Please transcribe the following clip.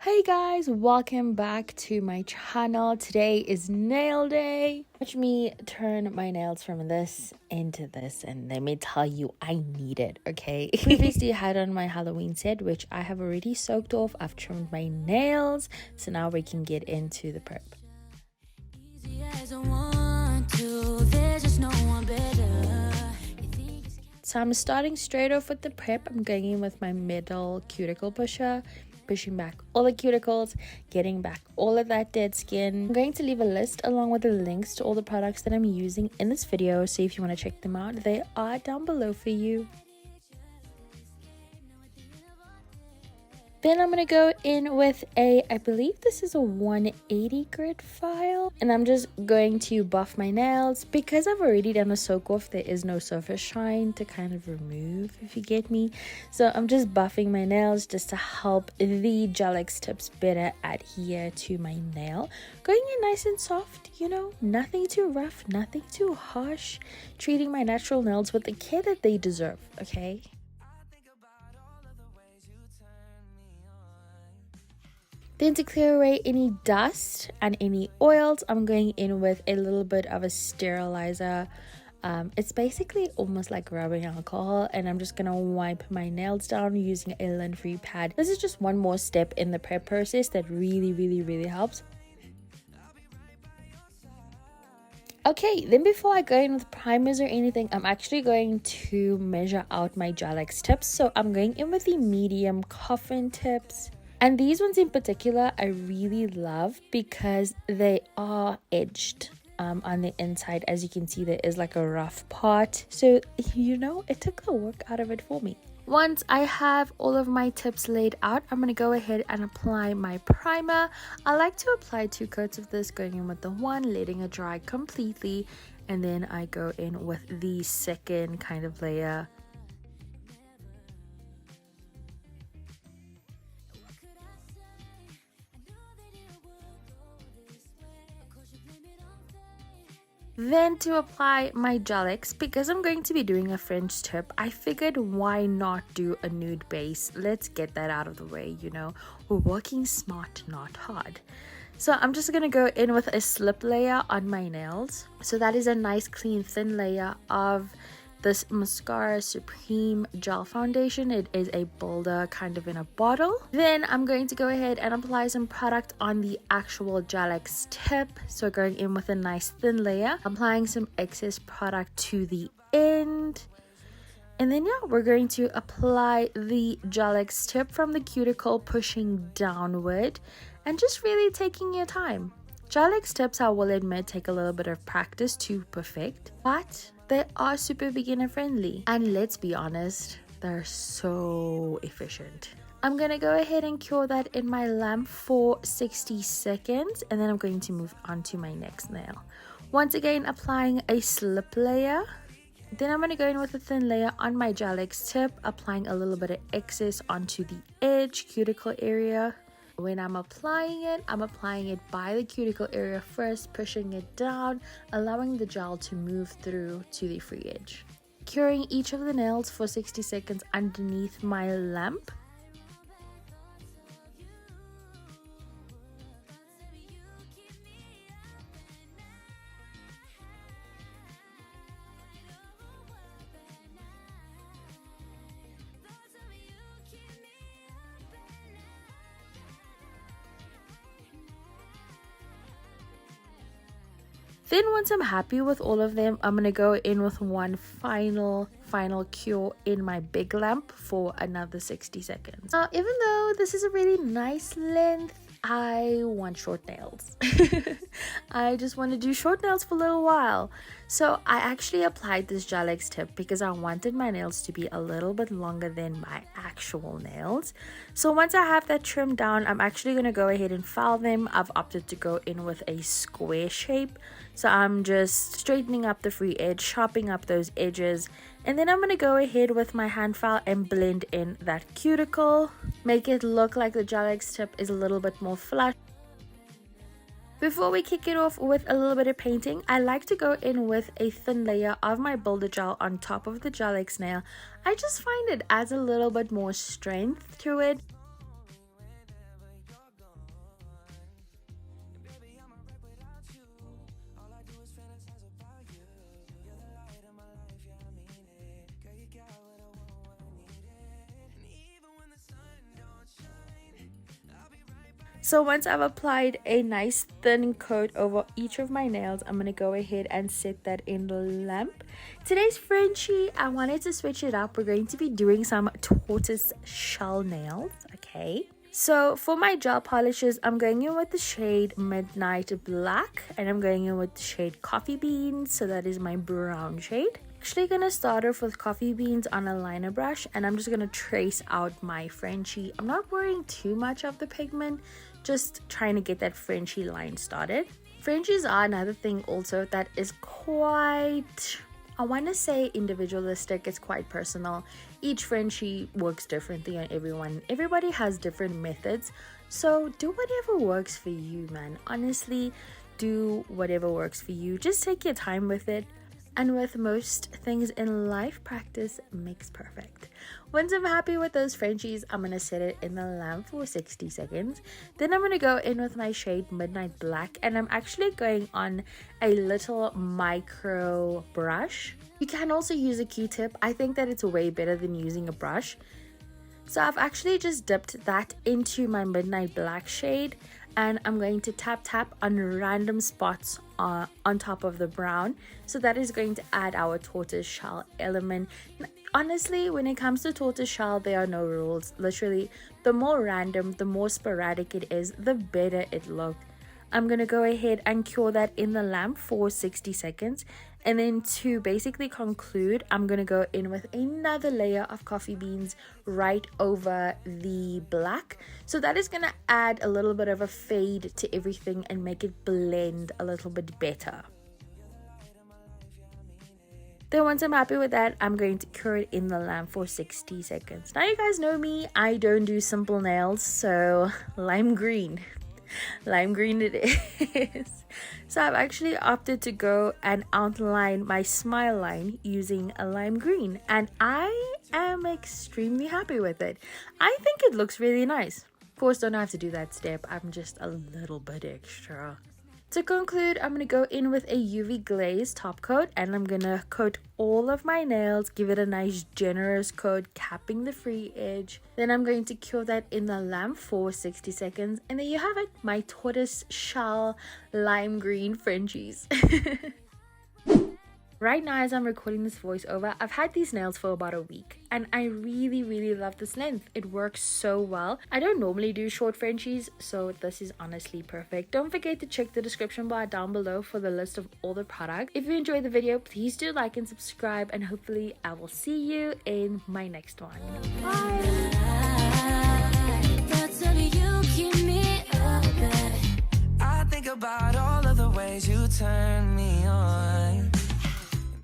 Hey guys, welcome back to my channel. Today is nail day. Watch me turn my nails from this into this, and let me tell you, I need it, okay? Previously I had on my Halloween set, which I have already soaked off. I've trimmed my nails, so now we can get into the prep. So I'm starting straight off with the prep. I'm going in with my middle cuticle pusher, pushing back all the cuticles, getting back all of that dead skin. I'm going to leave a list along with the links to all the products that I'm using in this video, so if you want to check them out, they are down below for you. Then I'm going to go in with I believe this is a 180 grit file. And I'm just going to buff my nails. Because I've already done a soak off, there is no surface shine to kind of remove, if you get me. So I'm just buffing my nails just to help the gel X tips better adhere to my nail. Going in nice and soft, you know, nothing too rough, nothing too harsh. Treating my natural nails with the care that they deserve, okay? Then to clear away any dust and any oils, I'm going in with a little bit of a sterilizer. It's basically almost like rubbing alcohol, and I'm just gonna wipe my nails down using a lint-free pad. This is just one more step in the prep process that really helps. Okay, then before I go in with primers or anything, I'm actually going to measure out my gel X tips. So I'm going in with the medium coffin tips. And these ones in particular, I really love because they are edged on the inside. As you can see, there is like a rough part. So, you know, it took the work out of it for me. Once I have all of my tips laid out, I'm going to go ahead and apply my primer. I like to apply 2 coats of this, going in with the one, letting it dry completely. And then I go in with the second kind of layer. Then to apply my gel X, because I'm going to be doing a French tip, I figured why not do a nude base. Let's get that out of the way, you know. We're working smart, not hard. So I'm just going to go in with a slip layer on my nails. So that is a nice clean thin layer of this Mascara Supreme gel foundation. It is a boulder kind of in a bottle. Then I'm going to go ahead and apply some product on the actual gel X tip. So going in with a nice thin layer, applying some excess product to the end. And then yeah, we're going to apply the gel X tip from the cuticle, pushing downward and just really taking your time. Gel X tips, I will admit, take a little bit of practice to perfect, but they are super beginner friendly. And let's be honest, they're so efficient. I'm going to go ahead and cure that in my lamp for 60 seconds. And then I'm going to move on to my next nail. Once again, applying a slip layer. Then I'm going to go in with a thin layer on my gel X tip, applying a little bit of excess onto the edge, cuticle area. When I'm applying it by the cuticle area first, pushing it down, allowing the gel to move through to the free edge. Curing each of the nails for 60 seconds underneath my lamp. Then once I'm happy with all of them, I'm going to go in with one final cure in my big lamp for another 60 seconds. Now, even though this is a really nice length, I want short nails. I just want to do short nails for a little while. So I actually applied this gel X tip because I wanted my nails to be a little bit longer than my actual nails. So once I have that trimmed down, I'm actually going to go ahead and file them. I've opted to go in with a square shape. So I'm just straightening up the free edge, sharpening up those edges. And then I'm going to go ahead with my hand file and blend in that cuticle. Make it look like the gel X tip is a little bit more flush. Before we kick it off with a little bit of painting, I like to go in with a thin layer of my Builder Gel on top of the Gel X nail. I just find it adds a little bit more strength to it. So once I've applied a nice thin coat over each of my nails, I'm going to go ahead and set that in the lamp. Today's Frenchie, I wanted to switch it up. We're going to be doing some tortoise shell nails, okay? So for my gel polishes, I'm going in with the shade Midnight Black, and I'm going in with the shade Coffee Beans, so that is my brown shade. Actually gonna start off with Coffee Beans on a liner brush, and I'm just gonna trace out my Frenchie. I'm not worrying too much of the pigment, just trying to get that Frenchie line started. Frenchies are another thing also that is quite, I want to say, individualistic. It's quite personal. Each Frenchie works differently on everyone. Everybody has different methods, so do whatever works for you, man. Honestly, do whatever works for you. Just take your time with it. And with most things in life, practice makes perfect. Once I'm happy with those Frenchies, I'm going to set it in the lamp for 60 seconds. Then I'm going to go in with my shade Midnight Black, and I'm actually going on a little micro brush. You can also use a Q-tip. I think that it's way better than using a brush. So I've actually just dipped that into my Midnight Black shade, and I'm going to tap on random spots on top of the brown. So that is going to add our tortoise shell element. Honestly, when it comes to tortoise shell, there are no rules. Literally, the more random, the more sporadic it is, the better it looks. I'm going to go ahead and cure that in the lamp for 60 seconds. And then to basically conclude, I'm going to go in with another layer of coffee beans right over the black. So that is going to add a little bit of a fade to everything and make it blend a little bit better. Then once I'm happy with that, I'm going to cure it in the lamp for 60 seconds. Now you guys know me, I don't do simple nails, so lime green. Lime green it is. So I've actually opted to go and outline my smile line using a lime green, and I am extremely happy with it. I think it looks really nice. Of course, don't have to do that step. I'm just a little bit extra. To conclude, I'm going to go in with a UV glaze top coat, and I'm going to coat all of my nails, give it a nice generous coat, capping the free edge. Then I'm going to cure that in the lamp for 60 seconds, and there you have it, my tortoise shell lime green Frenchies. Right now, as I'm recording this voiceover, I've had these nails for about a week, and I really love this length. It works so well. I don't normally do short Frenchies, so this is honestly perfect. Don't forget to check the description bar down below for the list of all the products. If you enjoyed the video, please do like and subscribe, and hopefully I will see you in my next one. Bye! I think about all of the ways you turn me on.